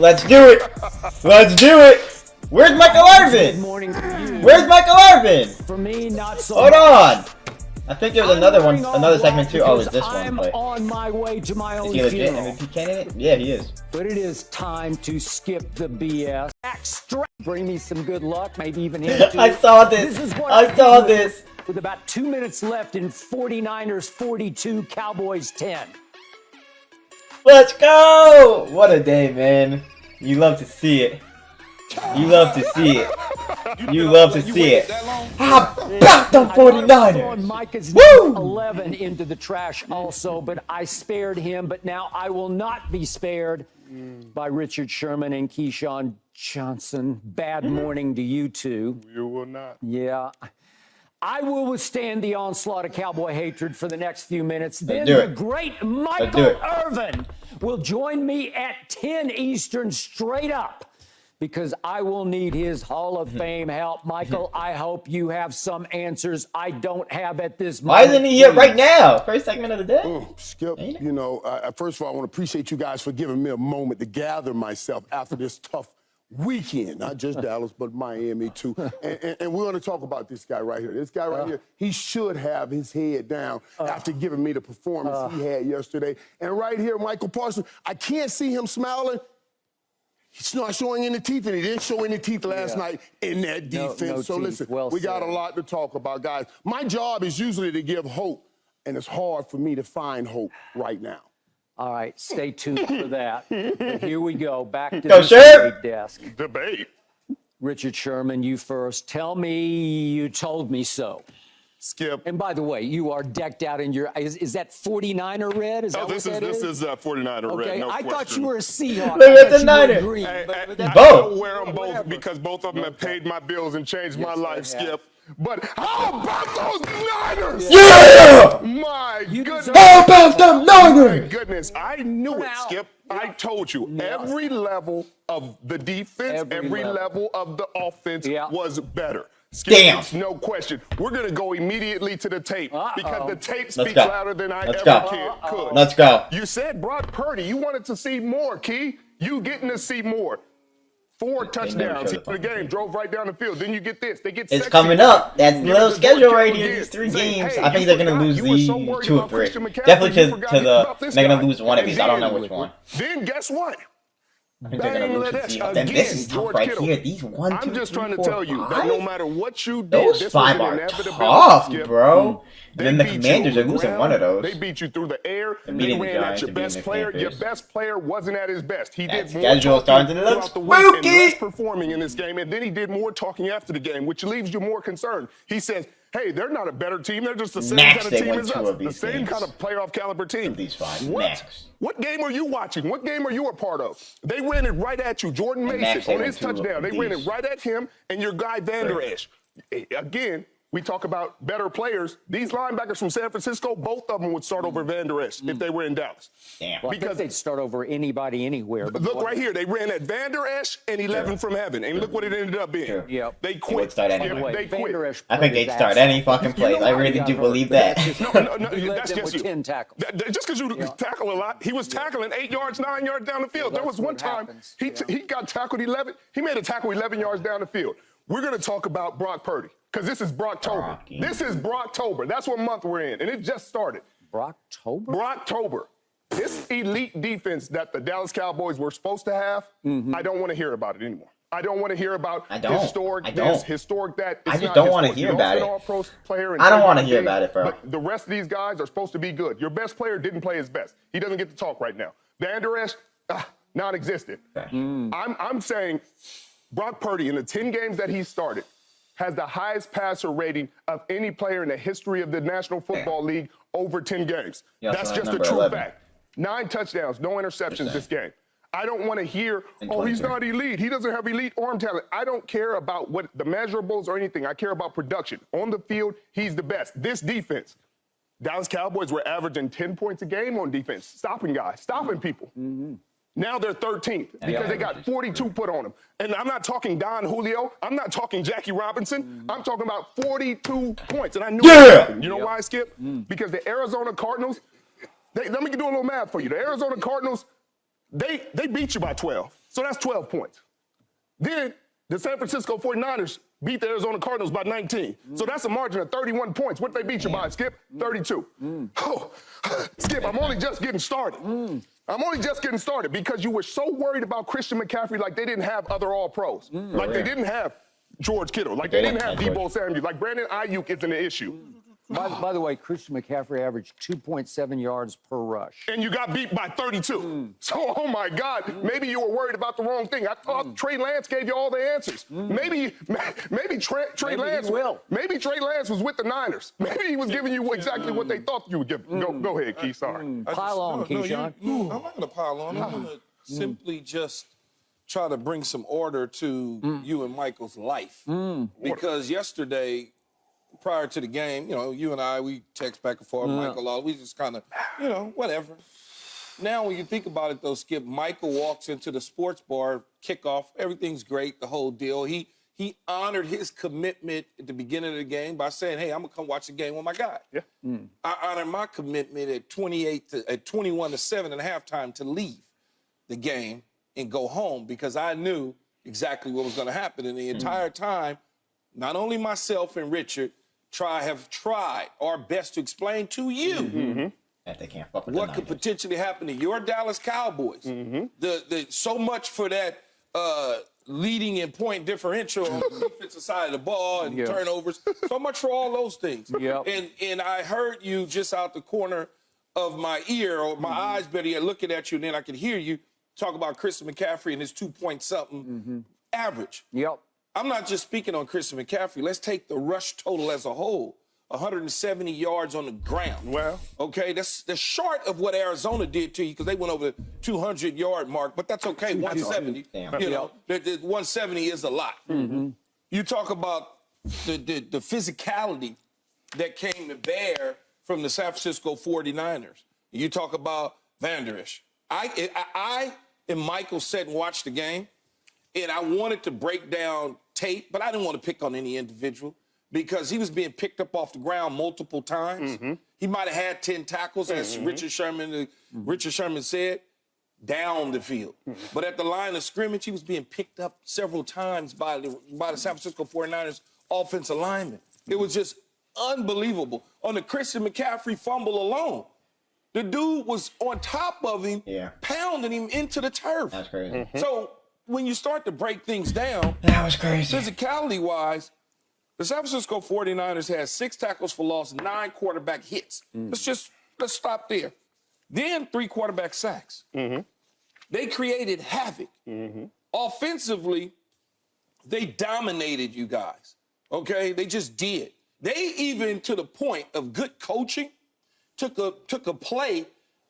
Let's do it. Let's do it. Where's Michael Irvin? Good morning to you. Where's Michael Irvin? For me, not so. Hold on. I think there was another one, another segment too. Oh, it's this one. I'm But on my way to my is own he a legit funeral. MVP candidate? Yeah, he is. But it is time to skip the BS. Back straight. Bring me some good luck, maybe even him too. I saw this. This is what I saw this. With about 2 minutes left in 49ers 42, Cowboys 10. Let's go! What a day, man. You love to see it. You love to see it. You love to see it. How about them 49ers? Micah's Woo! 11 into the trash also, but I spared him. But now I will not be spared by Richard Sherman and Keyshawn Johnson. Bad morning to you two. You will not. Yeah. I will withstand the onslaught of Cowboy hatred for the next few minutes. Then do the it. great Michael Irvin will join me at 10 Eastern straight up, because I will need his Hall of Fame help. Michael, I hope you have some answers I don't have at this moment. Why isn't he here right now? First segment of the day? Skip, you know, first of all, I want to appreciate you guys for giving me a moment to gather myself after this tough weekend. Not just Dallas, but Miami, too. And we're going to talk about this guy right here. This guy right here, he should have his head down after giving me the performance he had yesterday. And right here, Michael Parsons, I can't see him smiling. He's not showing any teeth, and he didn't show any teeth last night in that defense. No so teeth. listen, Well we got a said. lot to talk about, guys. My job is usually to give hope, and it's hard for me to find hope right now. All right, stay tuned for that. But here we go. Back to Go, the Sher. debate desk. Debate. Richard Sherman, you first. Tell me you told me so. Skip. And by the way, you are decked out in your, is that 49er red? Is that This what that is 49er Okay, red, no I question. thought you were a Seahawk. Look I at thought the you were Niners. green, Hey, but I Both. don't wear them both Whatever. because both of them have paid my bills and changed my Yes, life, they have. Skip. But how about those Niners? Yeah! My goodness. deserve How about them My Niners? goodness. I knew it, Now- Skip. I told you. Yeah. Every level of the defense, Every level of the offense Yeah. was better. Skip, Damn. it's no question. We're going to go immediately to the tape because the tape speaks go. louder than I Let's ever go. could. Let's go. You said Brock Purdy. You wanted to see more, Key. You getting to see more. 4 touchdowns showed in the game, drove right down the field. Then you get this. They get It's sexy. coming up. That's the You little know, schedule George right Kittle here. did. These 3 Say, games. hey, I think you they're gonna forgot. lose You were so the worried 2 or about 3. Christian McCaffrey, Definitely you to forgot the. about this They're gonna guy. lose one of And these. I don't know then- which one. Then guess what? I think they're gonna lose to the Seahawks. And this is tough George right Kittle. here. These 1, 2, I'm just 3, trying to 4, tell you that 5? no matter what you did, Those this 5 was an are inevitability, tough, Skip. bro. They And then the beat you Commanders on are the losing ground. one of those. They beat you through the air. And They beating the ran at Giants your and beating best the player. Your Panthers. best player wasn't at his best. He That did more schedule talking starting to look throughout the week and spooky. less performing in this game. And then he did more talking after the game, which leaves you more concerned. He says, hey, they're not a better team. They're just the same Max, kind they of team win as 2 us. of The these same games. kind of playoff caliber team. Of these 5, What? max. What game are you watching? What game are you a part of? They ran it right at you. Jordan And Max, Mason they on win his 2 of touchdown. They ran it these. right at him and your guy Van Der Esch. Again, we talk about better players. These linebackers from San Francisco, both of them would start over Van Der Esch if they were in Dallas. Damn. Well, I think they'd start over anybody anywhere. but Look what- right here. They ran at Van Der Esch and 11 from heaven. And look what it ended up being. Sure. Yep. They would quit. start Skip. anyway. They Van Der quit. Esch I think played they'd his start ass any off. fucking plays. I really got do hurt, believe but that. that's just- No, he led that's them just with you. 10 tackles. Just because you tackle a lot, he was tackling 8 yards, 9 yards down the field. There that's was one what time happens, he got tackled 11. He made a tackle 11 yards down the field. We're going to talk about Brock Purdy because this is Brocktober. Brocky. This is Brocktober. That's what month we're in, and it just started. Brocktober? Brocktober. This elite defense that the Dallas Cowboys were supposed to have, I don't want to hear about it anymore. I don't want to hear about historic this, historic that. I It's just not don't wanna historic. hear You about lost an it. all-pro player and I don't Trayvon wanna hear Diggs, about it, bro. But the rest of these guys are supposed to be good. Your best player didn't play his best. He doesn't get to talk right now. Van Der Esch, non-existent. I'm saying Brock Purdy, in the 10 games that he started, has the highest passer rating of any player in the history of the National Football League over 10 games. Yeah, That's so just a number true 11. fact. 9 touchdowns, no interceptions this game. I don't want to hear, And oh, he's 23. not elite. He doesn't have elite arm talent. I don't care about what the measurables or anything. I care about production. On the field, he's the best. This defense, Dallas Cowboys were averaging 10 points a game on defense, stopping guys, stopping people. Now they're 13th because they got 42 put on them. And I'm not talking Don Julio. I'm not talking Jackie Robinson. I'm talking about 42 points. And I knew it happened. You know why, Skip? Because the Arizona Cardinals, let me do a little math for you. The Arizona Cardinals, they beat you by 12. So that's 12 points. Then the San Francisco 49ers beat the Arizona Cardinals by 19. So that's a margin of 31 points. What did they beat you by, Skip? 32. Oh, Skip, I'm only just getting started. I'm only just getting started because you were so worried about Christian McCaffrey like they didn't have other all-pros. Like they didn't have George Kittle. Like they didn't have Debo Samuel. Like Brandon Ayuk isn't an issue. By the way, Christian McCaffrey averaged 2.7 yards per rush. And you got beat by 32. So, oh my God, maybe you were worried about the wrong thing. I thought Trey Lance gave you all the answers. Maybe Trey Lance was with the Niners. Maybe he was giving you exactly what they thought you would give. Go ahead, Keith. Sorry. Pile on, Keyshawn. I'm not going to pile on. I'm going to simply just try to bring some order to you and Michael's life. Because yesterday, prior to the game, you and I, we text back and forth, Michael, we just kind of, whatever. Now, when you think about it, though, Skip, Michael walks into the sports bar, kickoff, everything's great, the whole deal. He honored his commitment at the beginning of the game by saying, hey, I'm going to come watch the game with my guy. Yeah. I honored my commitment at 21-7 at halftime to leave the game and go home because I knew exactly what was going to happen. And the entire time, not only myself and Richard have tried our best to explain to you that they can't fuck with what could potentially happen to your Dallas Cowboys. So much for that leading in point differential on the defensive side of the ball and turnovers. So much for all those things. And I heard you just out the corner of my ear, or my eyes better yet, looking at you, and then I could hear you talk about Christian McCaffrey and his 2-point-something average. I'm not just speaking on Christian McCaffrey. Let's take the rush total as a whole. 170 yards on the ground. Well. Okay, that's short of what Arizona did to you because they went over the 200-yard mark, but that's okay, 170. The 170 is a lot. You talk about the physicality that came to bear from the San Francisco 49ers. You talk about Van Der Esch. I and Michael sat and watched the game, and I wanted to break down tape, but I didn't want to pick on any individual because he was being picked up off the ground multiple times. He might have had 10 tackles, as Richard Sherman said, down the field. But at the line of scrimmage, he was being picked up several times by the San Francisco 49ers offensive linemen. It was just unbelievable. On the Christian McCaffrey fumble alone, the dude was on top of him, pounding him into the turf. That's crazy. So when you start to break things down, that was crazy. Physicality-wise, the San Francisco 49ers had 6 tackles for loss, 9 quarterback hits. Let's stop there. Then 3 quarterback sacks. They created havoc. Offensively, they dominated you guys. Okay, they just did. They even, to the point of good coaching, took a play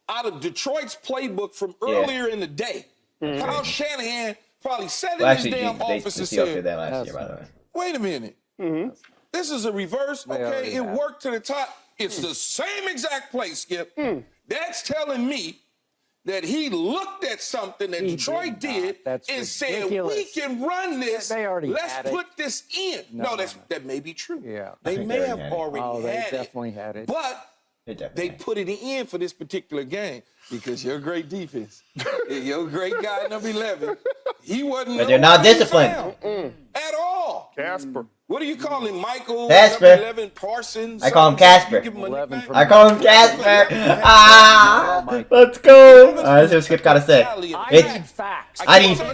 out of Detroit's playbook from earlier in the day. Kyle Shanahan probably sat in his damn office and said, that last year, by the way. wait a minute. This is a reverse. Okay, it worked to the top. It's the same exact play, Skip. That's telling me that he looked at something that Detroit did and said, we can run this. Let's put this in. No, that may be true. They may have already had it. Definitely had it. But they put it in for this particular game because you're a great defense. You're a great guy, number 11. He wasn't. But they're not disciplined. At all. Casper. What do you call him, Michael? Casper. Number 11, Parsons. I call him Casper. I call him Casper. Let's go. That's what Skip gotta say.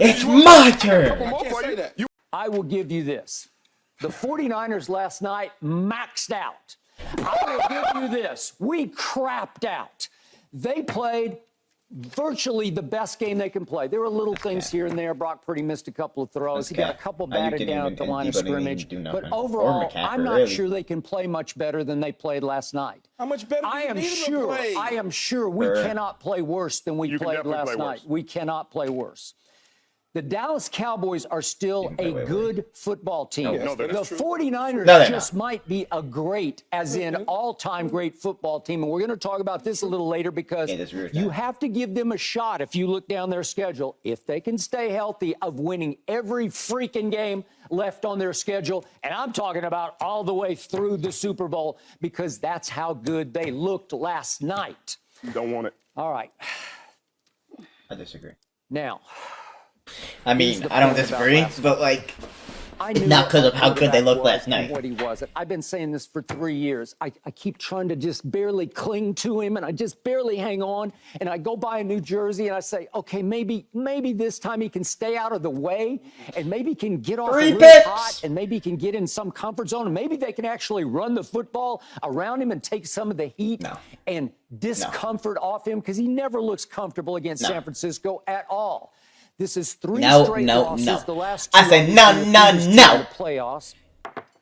It's my turn. I will give you this. The 49ers last night maxed out. I will give you this. We crapped out. They played virtually the best game they can play. There were little things here and there. Brock Purdy missed a couple of throws. He got a couple batted down at the line of scrimmage. But overall, I'm not sure they can play much better than they played last night. How much better I am sure we cannot play worse than we played last night. We cannot play worse. The Dallas Cowboys are still a good football team. No, the 49ers just might be a great, as in all-time great football team. And we're going to talk about this a little later because you have to give them a shot if you look down their schedule. If they can stay healthy of winning every freaking game left on their schedule, and I'm talking about all the way through the Super Bowl because that's how good they looked last night. You don't want it. All right. I disagree. Now, I mean, I don't disagree, but like, I knew not because what of how good they quarterback looked was last and night. What he wasn't. I've been saying this for 3 years. I keep trying to just barely cling to him, and I just barely hang on. And I go by in New Jersey, and I say, okay, maybe this time he can stay out of the way, and maybe he can get off Three really picks. hot, and maybe he can get in some comfort zone, and maybe they can actually run the football around him and take some of the heat and discomfort off him, because he never looks comfortable against San Francisco at all. This is three straight losses. The last two I say no. the playoffs.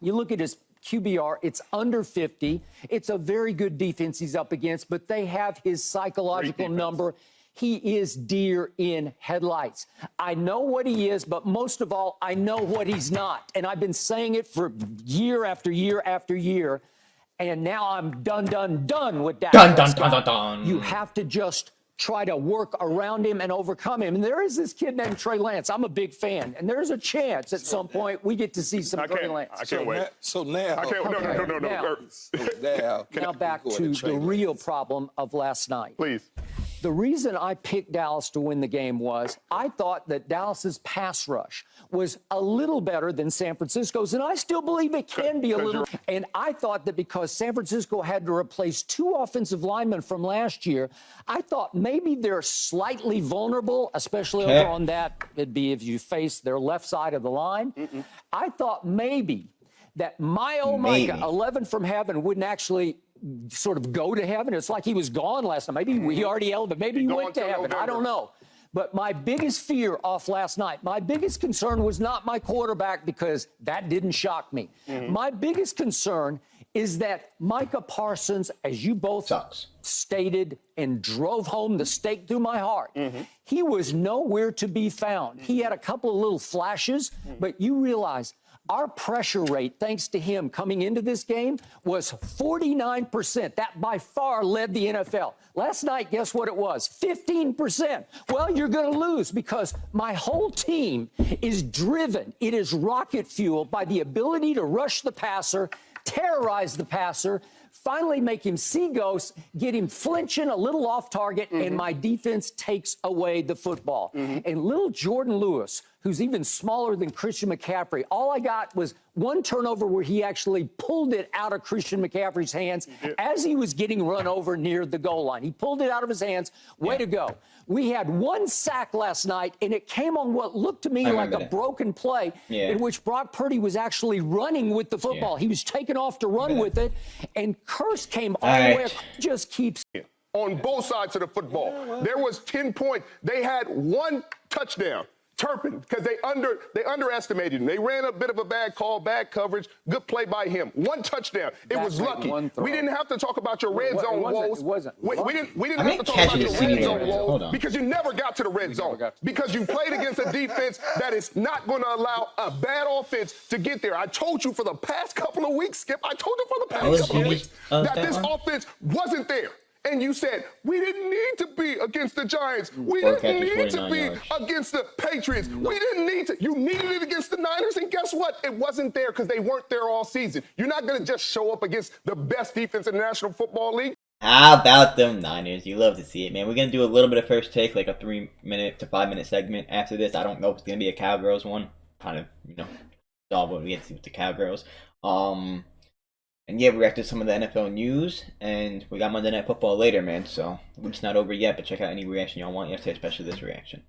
You look at his QBR, it's under 50. It's a very good defense he's up against, but they have his psychological number. He is deer in headlights. I know what he is, but most of all, I know what he's not. And I've been saying it for year after year after year. And now I'm done with Dak Prescott. You have to just try to work around him and overcome him. And there is this kid named Trey Lance. I'm a big fan. And there's a chance at some point we get to see some Trey Lance. I can't wait. So now, I can't. No. Now back to the real problem of last night. Please. The reason I picked Dallas to win the game was I thought that Dallas's pass rush was a little better than San Francisco's, and I still believe it can be a little. And I thought that because San Francisco had to replace 2 offensive linemen from last year, I thought maybe they're slightly vulnerable, especially over on that. It'd be if you face their left side of the line. I thought maybe that Micah, 11 from heaven, wouldn't actually sort of go to heaven. It's like he was gone last night. Maybe he already elevated. Maybe he went to heaven. I don't know. But my biggest fear off last night, my biggest concern was not my quarterback, because that didn't shock me. My biggest concern is that Micah Parsons, as you both stated and drove home the stake through my heart, he was nowhere to be found. He had a couple of little flashes, but you realize our pressure rate, thanks to him coming into this game, was 49%. That by far led the NFL. Last night, guess what it was? 15%. Well, you're going to lose, because my whole team is driven. It is rocket fueled by the ability to rush the passer, terrorize the passer, finally make him see ghosts, get him flinching a little off target, and my defense takes away the football. And little Jordan Lewis, who's even smaller than Christian McCaffrey, all I got was one turnover where he actually pulled it out of Christian McCaffrey's hands as he was getting run over near the goal line. He pulled it out of his hands. Way to go. We had 1 sack last night, and it came on what looked to me like a broken play in which Brock Purdy was actually running with the football. He was taken off to run with it, and Curse came all the way. Just keeps on both sides of the football. There was 10 points. They had 1 touchdown. Turpin, because they underestimated him. They ran a bit of a bad call, bad coverage, good play by him. 1 touchdown. It was lucky. We didn't have to talk about your red zone woes. We didn't have to talk about your red zone woes, because you never got to the red zone. Because you played against a defense that is not going to allow a bad offense to get there. I told you for the past couple of weeks, Skip, I told you for the past couple of weeks that this offense wasn't there. And you said, we didn't need to be against the Giants. We didn't need to be against the Patriots. We didn't need to. You needed it against the Niners, and guess what? It wasn't there because they weren't there all season. You're not going to just show up against the best defense in the National Football League. How about them Niners? You love to see it, man. We're going to do a little bit of first take, like a 3-minute to 5-minute segment. After this, I don't know if it's going to be a Cowgirls one. Kind of, all what we get to see with the Cowgirls. And yeah, we reacted to some of the NFL news, and we got Monday Night Football later, man. So the week's not over yet, but check out any reaction y'all want yesterday, especially this reaction.